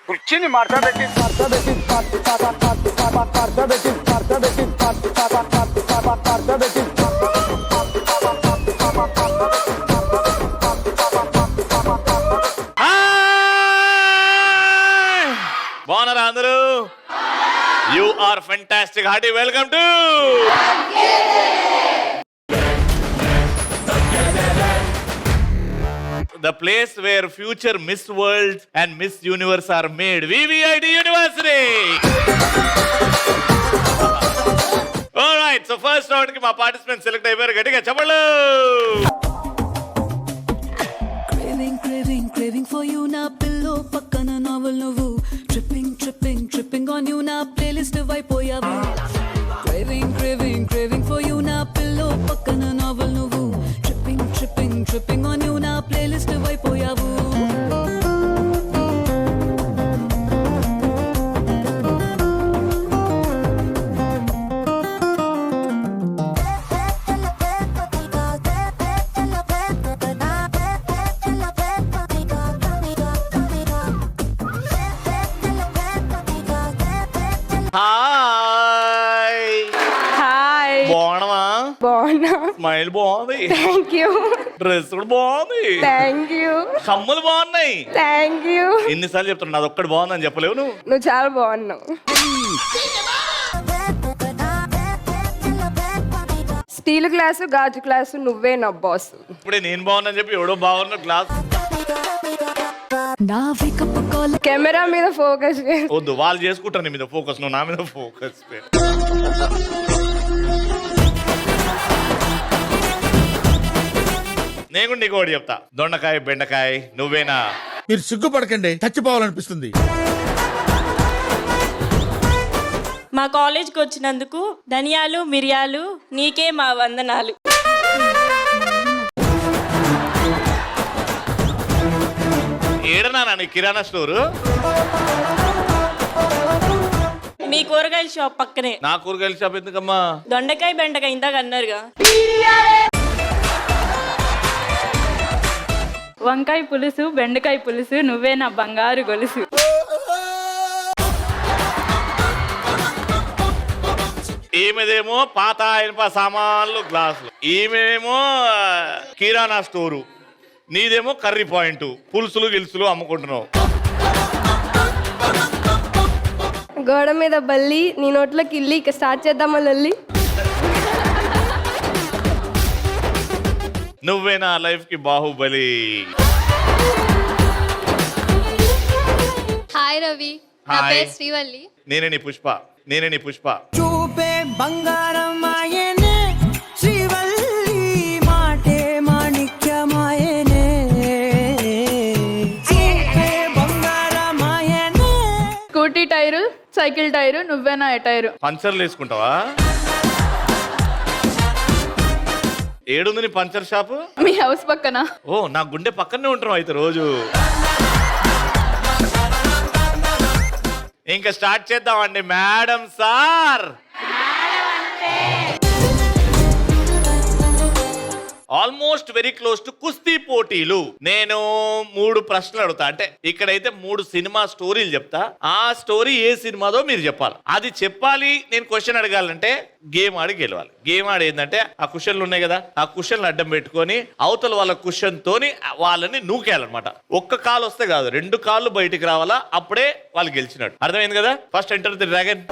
కుర్చీని మార్చబెట్టి బాగున్నారా అందరూ? You are fantastic. Hearty welcome to the place where future Miss World and Miss Universe are made. VVIT University. All right, so first round ki ma participants select ayyaru gatiga chapallu. Craving, craving, craving for you na pillow pakkana novel nuvu. Tripping, tripping, tripping on you na playlist vaipoyavu. Craving, craving, craving for you na pillow pakkana novel nuvu. Tripping, tripping, tripping on you na playlist vaipoyavu. Hi hi బాగున్నావా? బాగున్నా. Smile బాగుంది, thank you. Dress కూడా బాగుంది, thank you. కమ్మలు బాగున్నాయి. Thank you. ఎన్నిసార్లు చెప్తున్నా అది ఒక్కటి బాగుందని చెప్పలేవు నువ్వు. నువ్వు చాలా బాగున్నావు. స్టీల్ గ్లాసు గాజు గ్లాసు నువ్వే నా బాస్. ఇప్పుడే నేను బాగున్నాను చెప్పి ఎవడో బాగున్నా క్లాస్. నా వేకప్ కాల్ కెమెరా మీద ఫోకస్ చేసి వద్దు, వాళ్ళు చేసుకుంటారు నీ మీద ఫోకస్, నువ్వు నా మీద ఫోకస్. నేను కూడా నీకు ఒకటి చెప్తా. దొండకాయ బెండకాయ నువ్వేనా? మీరు సిగ్గుపడకండి, చచ్చిపోవాలనిపిస్తుంది. మా కాలేజ్కి వచ్చినందుకు ధనియాలు మిరియాలు నీకే మా వందనాలు. ఏడనా నీ కిరాణా స్టోరు? మీ కూరగాయల షాప్ పక్కనే. నా కూరగాయల షాప్ ఎందుకమ్మా? దొండకాయ బెండకాయ ఇందాక అన్నారుగా. వంకాయ పులుసు బెండకాయ పులుసు నువ్వే నా బంగారు గొలుసు. ఈమెదేమో పాత ఇనుప సామాన్లు గ్లాసులు, ఈమెమో కిరాణా స్టోరు, నీదేమో కర్రీ పాయింట్, పులుసులు గిలుసులు అమ్ముకుంటున్నావు. గోడ మీద బల్లి నీ నోట్లోకి ఇల్లి. ఇక స్టార్ట్ చేద్దామా లల్లి? నువ్వే నా లైఫ్ కి బాహుబలి. హాయ్ రవి, నా హాయ్. పేరు శ్రీవల్లి. నేనే నీ పుష్ప, నేనే నీ పుష్ప. చూపే బంగారం మాయనే శ్రీవల్లి, మాటే మాణిక్యమాయనే. చూపే బంగారం మాయనే. స్కూటీ టైరు సైకిల్ టైరు నువ్వే నా టైరు. పంచర్లు వేసుకుంటావా? ఏడుంది నీ పంచర్ షాపు? మీ హౌస్ పక్కన. ఓ, నా గుండె పక్కనే ఉంటున్నావు అయితే రోజు. ఇంకా స్టార్ట్ చేద్దామండి. Madam sir, almost very close to కుస్తీ పోటీలు. నేను 3 ప్రశ్నలు అడుగుతా. అంటే ఇక్కడైతే 3 సినిమా స్టోరీలు చెప్తా. ఆ స్టోరీ ఏ సినిమాదో మీరు చెప్పాలి. అది చెప్పాలి. నేను క్వశ్చన్ అడగాలంటే గేమ్ ఆడి గెలవాలి. గేమ్ ఆడి ఏంటంటే ఆ క్వశ్చన్లు ఉన్నాయి కదా, ఆ క్వశ్చన్లు అడ్డం పెట్టుకొని అవతల వాళ్ళ క్వశ్చన్ తోని వాళ్ళని నూకేయాలన్నమాట. ఒక్క కాలు వస్తే కాదు, 2 కాళ్ళు బయటికి రావాలా, అప్పుడే వాళ్ళు గెలిచినట్టు. అర్థమైంది కదా? First enter the dragon.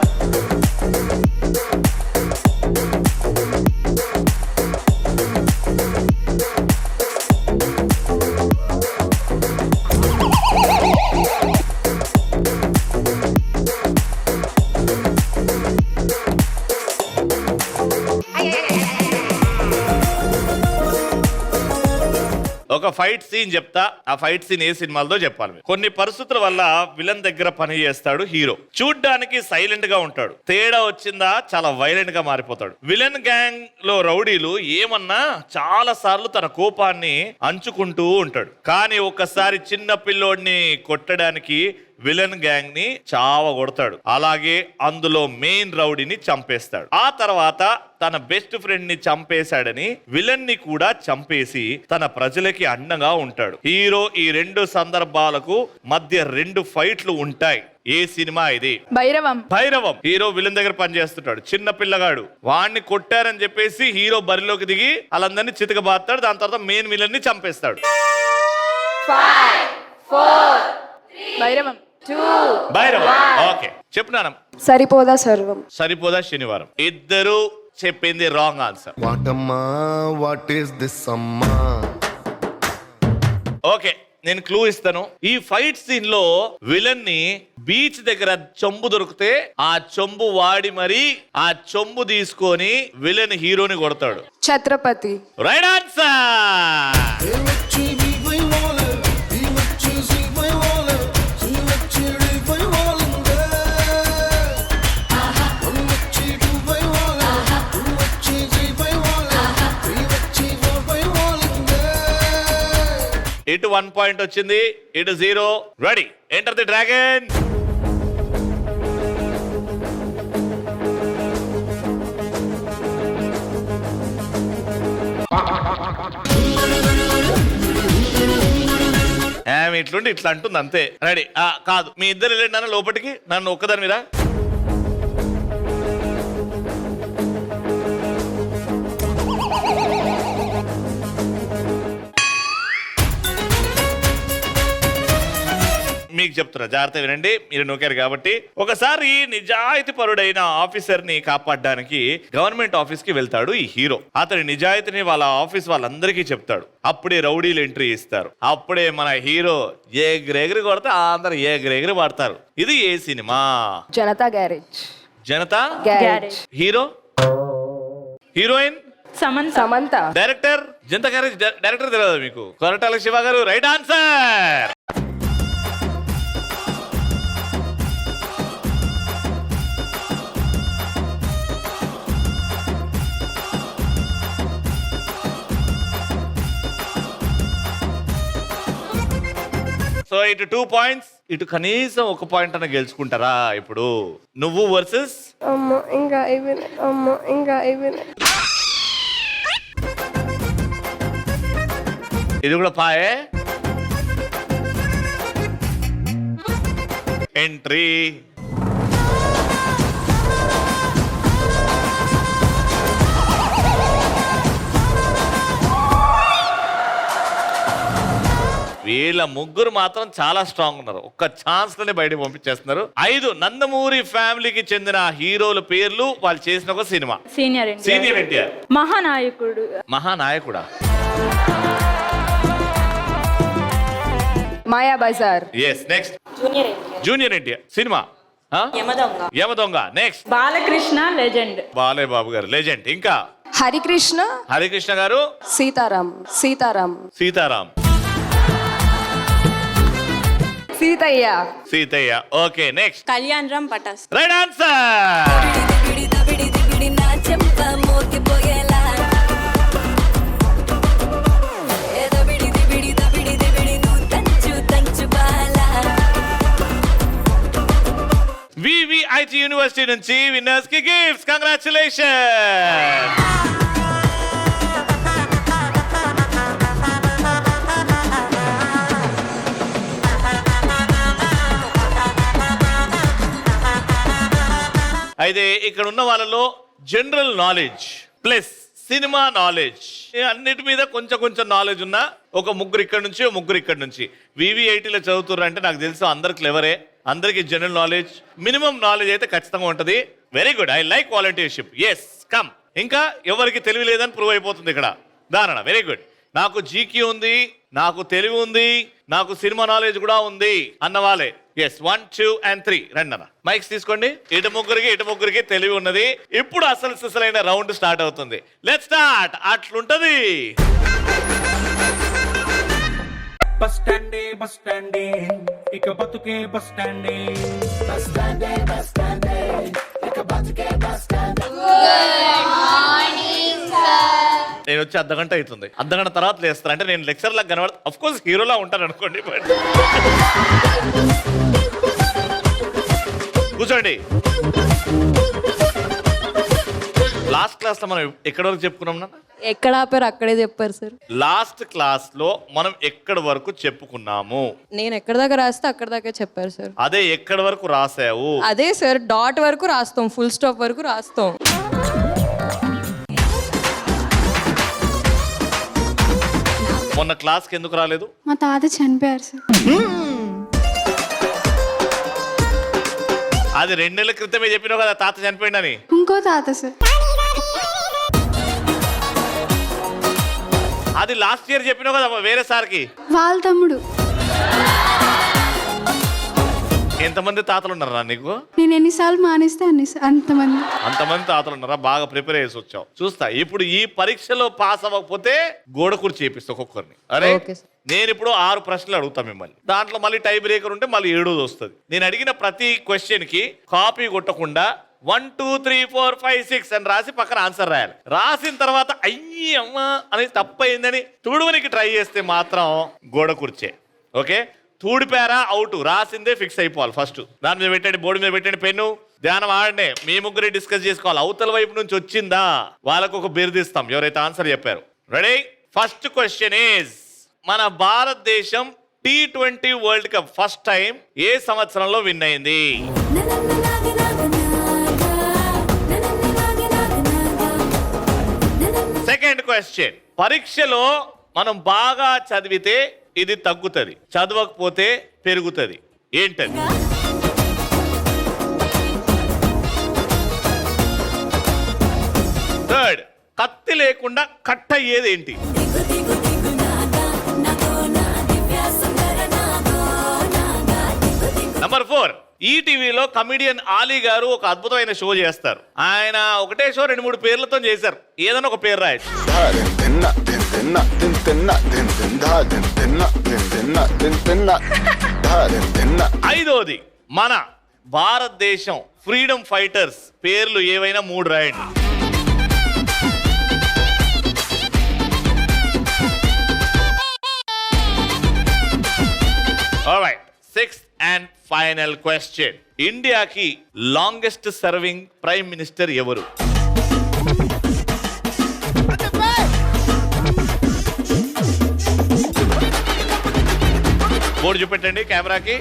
ఒక ఫైట్ సీన్ చెప్తా. ఆ ఫైట్ సీన్ ఏ సినిమాలతో చెప్పాలి. కొన్ని పరిస్థితుల వల్ల విలన్ దగ్గర పని చేస్తాడు హీరో. చూడ్డానికి సైలెంట్ గా ఉంటాడు. తేడా వచ్చిందా చాలా వైలెంట్ గా మారిపోతాడు. విలన్ గ్యాంగ్ లో రౌడీలు ఏమన్నా చాలా సార్లు తన కోపాన్ని అంచుకుంటూ ఉంటాడు. కానీ ఒకసారి చిన్న పిల్లోడిని కొట్టడానికి విలన్ గ్యాంగ్ ని చావ కొడతాడు. అలాగే అందులో మెయిన్ రౌడీని చంపేస్తాడు. ఆ తర్వాత తన బెస్ట్ ఫ్రెండ్ ని చంపేశాడని విలన్ ని కూడా చంపేసి తన ప్రజలకి అండగా ఉంటాడు. హీరో ఈ రెండు సందర్భాలకు మధ్య 2 ఫైట్లు ఉంటాయి. ఏ సినిమా ఇది? భైరవం. భైరవం. హీరో విలన్ దగ్గర పనిచేస్తుంటాడు. చిన్న పిల్లగాడు వాణ్ణి కొట్టారని చెప్పేసి హీరో బరిలోకి దిగి వాళ్ళందరినీ చితకబాస్తాడు. దాని తర్వాత మెయిన్ విలన్ ని చంపేస్తాడు. భైరవం. భైరవం. ఓకే చెప్తున్నాను. సరిపోదా సర్వం. సరిపోదా శనివారం. ఇద్దరు చెప్పింది రాంగ్ ఆన్సర్. వాటమ్మా వాట్ ఈస్ దిస్ అమ్మా? ఓకే నేను క్లూ ఇస్తాను. ఈ ఫైట్ సీన్ లో విలన్ ని బీచ్ దగ్గర చెంబు దొరికితే ఆ చెంబు వాడి మరి ఆ చెంబు తీసుకొని విలన్ హీరోని కొడతాడు. ఛత్రపతి. Right answer. ఇటు 1 పాయింట్ వచ్చింది, ఇటు 0. Ready, enter the dragon. ఇట్లుండి ఇట్లా అంటుంది అంతే. రెడీ? కాదు, మీ ఇద్దరు వెళ్ళండి నన్ను లోపలికి, నన్ను ఒక్కదాని మీద. మీకు చెప్తున్నా, జాగ్రత్త వినండి, మీరు నొక్కారు కాబట్టి. ఒకసారి నిజాయితీ పరుడైన ఆఫీసర్ ని కాపాడడానికి గవర్నమెంట్ ఆఫీస్ కి వెళ్తాడు ఈ హీరో. అతని నిజాయితీని వాళ్ళ ఆఫీస్ వాళ్ళందరికీ చెప్తాడు. అప్పుడే రౌడీలు ఎంట్రీ ఇస్తారు. అప్పుడే మన హీరో ఎగిరెగిరి కొడితే అందరు ఎగిరెగిరి పడతారు. ఇది ఏ సినిమా? Janatha garage. Janatha garage. Hero, heroine Samantha. Samantha. Director Janatha garage director తెలియదు మీకు? కొరటాల శివ గారు. Right answer. సో ఇటు 2 పాయింట్స్, ఇటు కనీసం 1 పాయింట్ అన్న గెలుచుకుంటారా ఇప్పుడు? నువ్వు వర్సెస్ అమ్మ ఇంకా అయిపోయినాయి. అమ్మ ఇంకా అయిపోయినాయి. ఇది కూడా పాయే. ఎంట్రీ. వీళ్ళ ముగ్గురు మాత్రం చాలా స్ట్రాంగ్ ఉన్నారు. ఒక్క ఛాన్స్ లోనే బయటకు పంపించేస్తున్నారు. 5 నందమూరి ఫ్యామిలీకి చెందిన హీరోల పేర్లు వాళ్ళు చేసిన ఒక సినిమా. సీనియర్ ఎన్టీఆర్. మహానాయకుడు. మహానాయకుడా? Maya Bazar. Yes. Next junior junior NTR cinema Yamadonga. Yamadonga. Next Balakrishna legend. Balayya Babu garu legend. ఇంకా Harikrishna. Harikrishna garu. Seetharam. Seetharam. Seetharam. Seethayya. Seethayya. Okay next Kalyan Ram Pataas. Right answer. VVIT university నుంచి విన్నర్స్ కి గిఫ్ట్స్. కంగ్రాచులేషన్. అయితే ఇక్కడ ఉన్న వాళ్ళలో general knowledge plus cinema knowledge అన్నిటి మీద కొంచెం కొంచెం నాలెడ్జ్ ఉన్న ఒక ముగ్గురు ఇక్కడ నుంచి, ముగ్గురు ఇక్కడ నుంచి. వివిఐటీలో చదువుతున్నారు అంటే నాకు తెలుసు అందరు క్లెవరే, అందరికి జనరల్ నాలెడ్జ్, మినిమం నాలెడ్జ్ అయితే ఖచ్చితంగా ఉంటుంది. Very good, I like volunteership. Yes come. ఇంకా ఎవరికి తెలివి లేదని ప్రూవ్ అయిపోతుంది ఇక్కడ. దానణ వెరీ గుడ్. నాకు జీకే ఉంది, నాకు తెలివి ఉంది, నాకు సినిమా నాలెడ్జ్ కూడా ఉంది అన్న వాళ్ళే. ఎస్ 1, 2 and 3 రండి అన్న. మైక్స్ తీసుకోండి. ఇటు ముగ్గురికి తెలివి ఉన్నది. ఇప్పుడు అసలు సిసలైన రౌండ్ స్టార్ట్ అవుతుంది. Let's start. అట్లుంటది. బస్ స్టాండే బస్ స్టాండే ఇక బతుకే బస్ స్టాండే. బస్ స్టాండే బస్ స్టాండే ఇక బతుకే బస్ స్టాండే. నేను వచ్చి అర్ధగంట అవుతుంది. అర్ధగంట తర్వాత లేస్తాను అంటే నేను లెక్చర్ లాగా కనబడ, అఫ్ కోర్స్ హీరోలా ఉంటాను అనుకోండి. బట్ కూర్చోండి. లాస్ట్ క్లాస్ లో మనం ఎక్కడి వరకు చెప్పుకున్నాం నాన్న? ఎక్కడ ఆపారు అక్కడే చెప్పారు సార్. లాస్ట్ క్లాస్ లో మనం ఎక్కడి వరకు చెప్పుకున్నాము? నేను ఎక్కడ దాకా రాస్తే అక్కడ దాకా చెప్పారు సార్. అదే ఎక్కడి వరకు రాసావు? అదే సార్, డాట్ వరకు రాస్తాం, ఫుల్ స్టాప్ వరకు రాస్తాం. మొన్న క్లాస్కి ఎందుకు రాలేదు? మా తాత చనిపోయారు సార్. అది 2 నెలల క్రితమే చెప్పినావు కదా తాత చనిపోయిందని. ఇంకో తాత సార్. అది లాస్ట్ ఇయర్ చెప్పినావు కదా వేరే సార్కి. వాళ్ళ తమ్ముడు. ఎంతమంది తాతలు ఉన్నారా నీకు? నేను ఎన్నిసార్లు మానేస్తే అంతమంది. అంతమంది తాతలు ఉన్నారా? బాగా ప్రిపేర్ చేసి వచ్చావు. చూస్తా ఇప్పుడు ఈ పరీక్షలో పాస్ అవ్వకపోతే గోడ కుర్చీ చేపిస్తా ఒక్కొక్కరిని. అరే నేను ఇప్పుడు 6 ప్రశ్నలు అడుగుతా మిమ్మల్ని. దాంట్లో మళ్ళీ టై బ్రేకర్ ఉంటే మళ్ళీ 7ది వస్తుంది. నేను అడిగిన ప్రతి క్వశ్చన్ కి కాపీ కొట్టకుండా 1 2 3 4 5 6 అని రాసి పక్కన ఆన్సర్ రాయాలి. రాసిన తర్వాత అమ్మా అనేది తప్పయిందని తుడవనికి ట్రై చేస్తే మాత్రం గోడ కుర్చే. ఓకే, తూడిపారా అవుట్, రాసిందే ఫిక్స్ అయిపోవాలి. ఫస్ట్ దాని మీద పెట్టండి, బోర్డు మీద పెట్టండి పెన్ను. ధ్యానం ఆడనే మీ ముగ్గురే డిస్కస్ చేసుకోవాలి. అవతల వైపు నుంచి వచ్చిందా వాళ్ళకు ఒక బిరుదిస్తాం ఎవరైతే ఆన్సర్ చెప్పారు. రెడీ? ఫస్ట్ క్వశ్చన్ ఈజ్, మన భారతదేశం T20 world cup first time ఏ సంవత్సరంలో విన్ అయింది? సెకండ్ క్వశ్చన్, పరీక్షలో మనం బాగా చదివితే ఇది తగ్గుతుంది, చదవకపోతే పెరుగుతుంది, ఏంటది? థర్డ్, కత్తి లేకుండా కట్ అయ్యేది ఏంటి? నంబర్ 4, ఈటీవీలో కమిడియన్ ఆలీ గారు ఒక అద్భుతమైన షో చేస్తారు. ఆయన ఒకటే షో 2-3 పేర్లతో చేశారు. ఏదైనా ఒక పేరు రాయొచ్చు. ఐదోది, మన భారతదేశం ఫ్రీడమ్ ఫైటర్స్ పేర్లు ఏవైనా 3 రాయండి. Alright, 6th and final question, ఇండియాకి లాంగెస్ట్ సర్వింగ్ ప్రైమ్ మినిస్టర్ ఎవరు? బోర్డు చూపెట్టండి కెమెరాకి.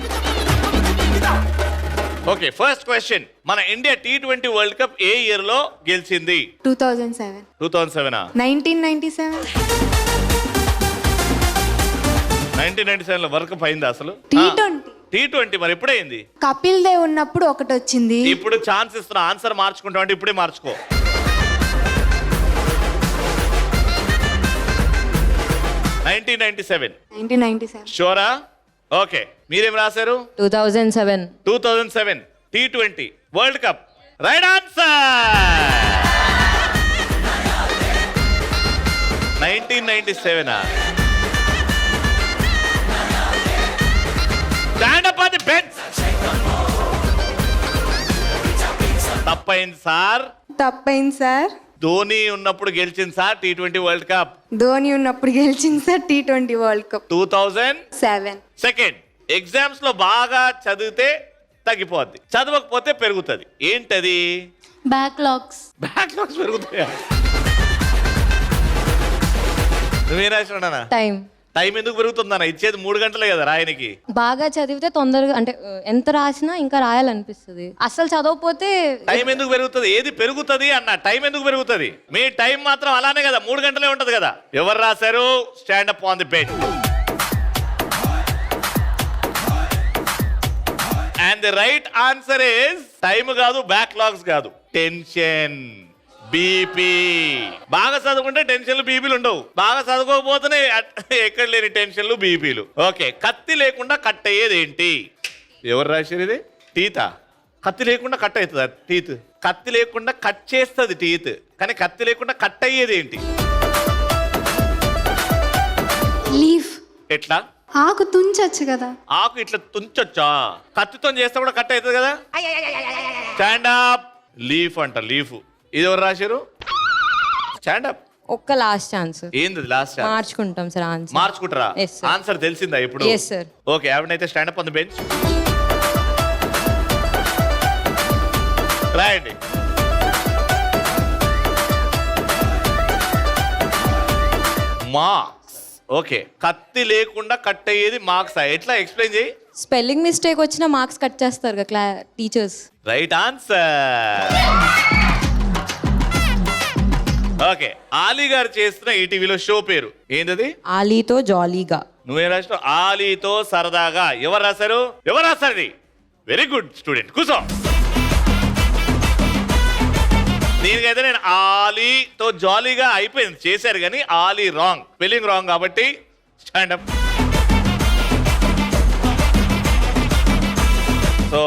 ఓకే, ఫస్ట్ క్వశ్చన్, మన ఇండియా T20 వరల్డ్ కప్ ఏ ఇయర్ లో గెలిచింది? 2007. 2007. 1997. 1997 లో వరల్డ్ కప్ అయింది అసలు? T20 మరి ఎప్పుడైంది? కపిల్ దేవ్ ఉన్నప్పుడు ఒకటి వచ్చింది. ఇప్పుడు ఛాన్స్ ఇస్తున్నా, ఆన్సర్ మార్చుకుంటాం అంటే ఇప్పుడే మార్చుకో. 1997. షూరా? ఓకే, మీరేం రాశారు? 2007. 2007 T20 world cup. Right answer. 1997. Stand up on the bench. తప్పైంది సార్. తప్పైంది సార్. ధోని ఉన్నప్పుడు గెలిచింది sir T20 world cup. Dhoni ఉన్నప్పుడు గెలిచింది sir T20 world cup. 2007. Second, exams లో బాగా చదివితే తగ్గిపోద్ది, చదవకపోతే పెరుగుతుంది, ఏంటది? బ్యాక్లాగ్స్. బ్యాక్లాగ్స్ పెరుగుతాయా? నువ్వేం రాసినా? టైం. టైం ఎందుకు పెరుగుతుందన్న? ఇచ్చేది 3 గంటలే కదా రాయనికి. బాగా చదివితే తొందరగా, అంటే ఎంత రాసినా ఇంకా రాయాలనిపిస్తుంది. అసలు చదవకపోతే టైం ఎందుకు పెరుగుతుంది? ఏది పెరుగుతుంది అన్న? టైం ఎందుకు పెరుగుతుంది? మీ టైం మాత్రం అలానే కదా, 3 గంటలే ఉంటది కదా. ఎవరు రాశారు? Stand up on the bench. And the right answer is, time కాదు, బ్యాక్లాగ్స్ కాదు, టెన్షన్, బీపీ. బాగా చదువుకుంటే టెన్షన్లు బీపీలు ఉండవు, బాగా చదువుకోకపోతేనే ఎక్కడ లేని టెన్షన్లు బీపీలు. ఓకే, కత్తి లేకుండా కట్ అయ్యేది ఏంటి? ఎవరు రాశారు ఇది? టీతా? కత్తి లేకుండా కట్ అవుతుందా టీత్? కత్తి లేకుండా కట్ చేస్తుంది టీత్, కానీ కత్తి లేకుండా కట్ అయ్యేది ఏంటి? లీఫ్. ఎట్లా? ఆకు తుంచొచ్చు కదా. ఆకు ఇట్లా తుంచొచ్చా? కత్తితో చేస్తే కూడా కట్ అవుతుంది కదా. Stand up. లీఫ్ అంట, లీఫ్. ఇది ఎవరు రాశారు? Stand up. ఒక్క లాస్ట్ ఛాన్స్. ఏంది లాస్ట్ ఛాన్స్? మార్చుకుంటాం సార్ ఆన్సర్. మార్చుకుంటారా? Yes, sir. ఆన్సర్ తెలిసిందా ఇప్పుడు? Yes, sir. ఓకే, ఆవిడనైతే stand up on the bench. రాయండి. మార్క్స్. ఓకే, కత్తి లేకుండా కట్ అయ్యేది మార్క్స్. ఎట్లా ఎక్స్ప్లెయిన్ చేయి. స్పెల్లింగ్ మిస్టేక్ వచ్చిన మార్క్స్ కట్ చేస్తారు కదా teachers. Right answer. Okay, Ali garu చేస్తున్న ఈటీవీలో షో పేరు ఏంటది? ఆలీతో జాలీగా. నువ్వేం రాసినావు? ఆలీతో సరదాగా. ఎవరు రాశారు? ఎవరు రాశారు? వెరీ గుడ్ స్టూడెంట్, కూర్చో. దీనికైతే నేను ఆలీతో జాలీగా అయిపోయింది చేశారు, కానీ ఆలీ రాంగ్, స్పెల్లింగ్ రాంగ్, కాబట్టి stand up. So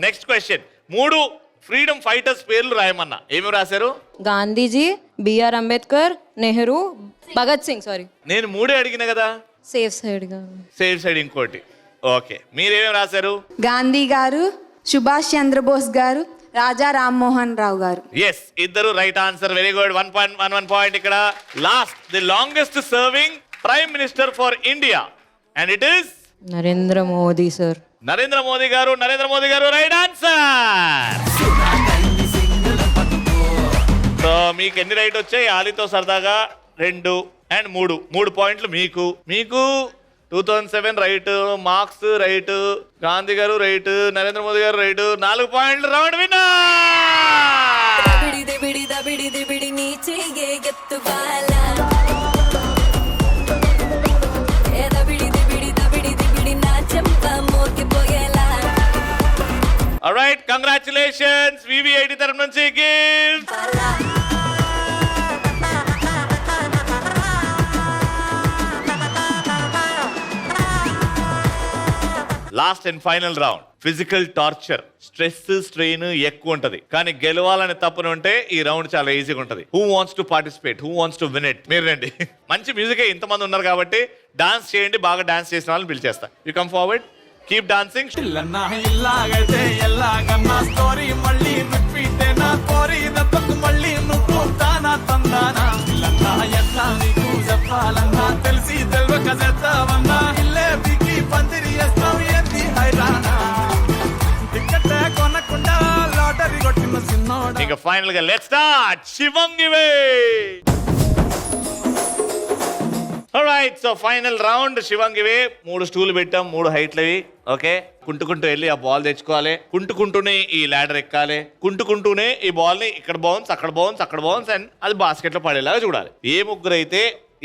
next question. 3 freedom fighters పేర్లు రాయమన్నా. ఏమి రాశారు? గాంధీజీ, బిఆర్ అంబేద్కర్, నెహ్రూ, భగత్ సింగ్. సారీ, నేను 3 అడిగిన కదా. సేఫ్ సైడ్ గా. సేఫ్ సైడ్ ఇంకోటి. ఓకే, మీరేమేమి రాశారు? గాంధీ గారు, సుభాష్ చంద్రబోస్ గారు, రాజా రామ్మోహన్ రావు గారు. ఎస్, ఇద్దరు right answer. Very good. 1 point. ఇక్కడ last, the longest serving prime minister for India, and it is Narendra Modi sir. Narendra Modi garu. Narendra Modi గారు రైట్ ఆన్సర్. సో మీకు ఎన్ని రైట్ వచ్చాయి? ఆలీతో సరదాగా 2 అండ్ 3 పాయింట్లు మీకు. మీకు 2007 రైట్, మార్క్స్ రైట్, గాంధీ గారు రైట్, నరేంద్ర మోదీ గారు రైట్. 4 పాయింట్లు. Round winner. దబిడి దబిడి దబిడి దబిడి నీచే ఎత్తు బాలా ఏ దబిడి దబిడి దబిడి దబిడి నా చెంప మోగిపోయేలా. Alright, congratulations. VV80 తరఫు నుంచి gift. Last and final round. Physical torture, stress, strain ఎక్కువ ఉంటది, కానీ గెలవాలని తప్పని ఉంటే ఈ రౌండ్ చాలా ఈజీగా ఉంటది. Who wants to participate? Who wants to win it? మీరు రండి. మంచి మ్యూజిక్ ఇంతమంది ఉన్నారు కాబట్టి డాన్స్ చేయండి. బాగా డాన్స్ చేసిన వాళ్ళని పిలిచేస్తా. You come forward, keep dancing. ఇలాగైతే ఎలాగన్నా స్టోరీ మళ్ళీ రిపీట్ నా కోరి దెబ్బకు మళ్ళీ నువ్వు తానా తందానా. ఇల్లన్నా ఎట్లా నీకు చెప్పాలన్నా తెలిసి తెలియక చేస్తావన్నా. ఇల్లే బికి పందిరి వేస్తావు ఏంది హైరానా. టికెట్ కొనకుండా లాటరీ కొట్టిన సిన్నోడా. ఇక ఫైనల్ గా let's start. Shivangive. Alright, so final round Shivangive. 3 స్టూలు పెట్టాం, 3 హైట్లవి. ఓకే, కుంటుకుంటూ వెళ్ళి ఆ బాల్ తెచ్చుకోవాలి. కుంటుకుంటూనే ఈ ల్యాడర్ ఎక్కాలి. కుంటుకుంటూనే ఈ బాల్ ని ఇక్కడ బౌన్స్, అక్కడ బౌన్స్, అక్కడ బౌన్స్, అండ్ అది బాస్కెట్ లో పడేలాగా చూడాలి. ఏ ముగ్గురు అయితే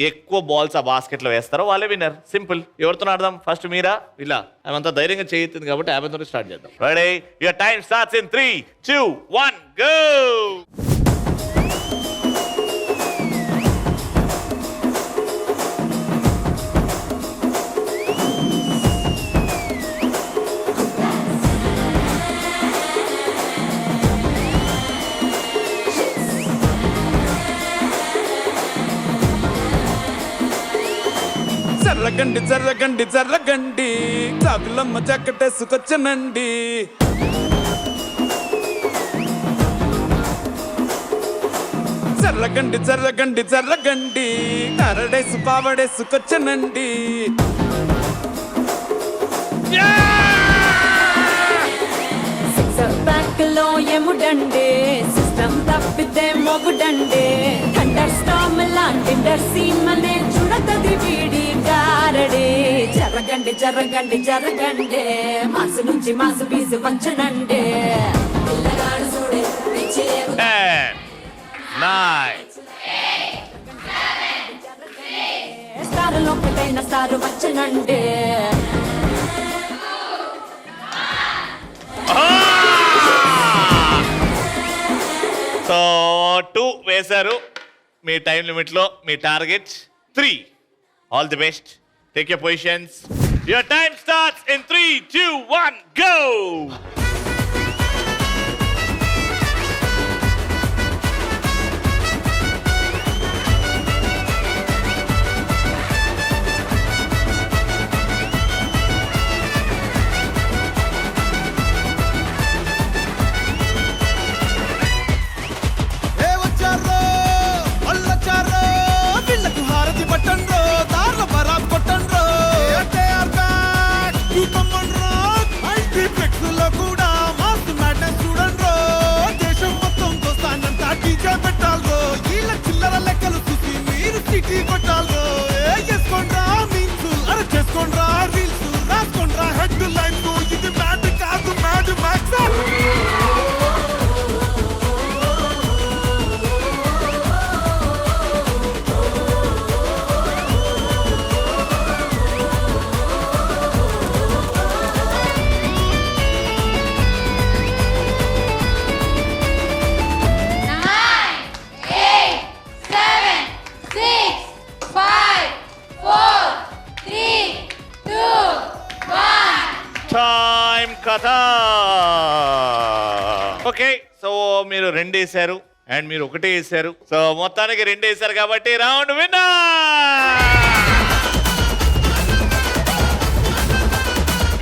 ఎక్కువ బాల్స్ ఆ బాస్కెట్ లో వేస్తారో వాళ్ళే విన్నర్. సింపుల్. ఎవరితో ఆడదాం? ఫస్ట్ మీరా? ఇలా ఆమె ధైర్యంగా చేయింది కాబట్టి ఆమెతో స్టార్ట్ చేద్దాం. Ready? Your time starts in 3, 2, 1 go. జర్రగండి జర్రగండి జర్రగండి చాకులమ్మ జక్కటేసుకొచ్చనండి. జర్రగండి జర్రగండి జర్రగండి కరడేసు పావడేసుకొచ్చనండి. బ్యాక్ లో ఎముడండే సిస్టమ్ తప్పితే మొగుడండే. థండర్ స్టార్మ్ లాంటి సీమనే చూడతది వీడి గారడే. జరగండి జరగండి జరగండే మాసు నుంచి మాసు పీసు పంచనండే. పిల్లగాడు చూడే 10, 9. స్టార్ లోపటైన స్టార్ వచ్చనండే. సో 2 వేశారు. మీ టైం లిమిట్ లో మీ target 3. All the best. Take your positions. Your time starts in 3, 2, 1 go. కూడా చీటీ కొట్టాలో చేసుకోండ్రా మీన్స్ అరే చేసుకోండ్రా రీల్స్ రాసుకోండ్రా హెడ్ లైన్స్ ఇది మ్యాడ్ కాదు మ్యాడ్ మ్యాక్స్ టైం కథ. ఓకే, సో మీరు 2 వేశారు అండ్ మీరు 1 వేశారు. సో మొత్తానికి 2 వేశారు కాబట్టి రౌండ్ విన్నర్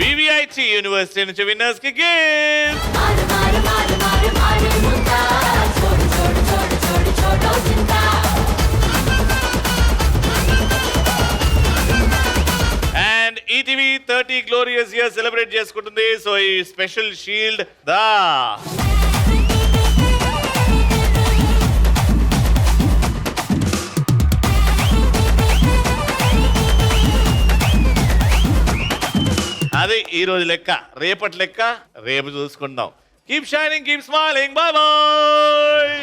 వివిఐటి యూనివర్సిటీ నుంచి విన్నర్స్ కి gift. And ETV 30 glorious year celebrate చేసుకుంటుంది. సో ఈ స్పెషల్ షీల్డ్ దా అది ఈ రోజు లెక్క. రేపటి లెక్క రేపు చూసుకుందాం. Keep shining, keep smiling, by by.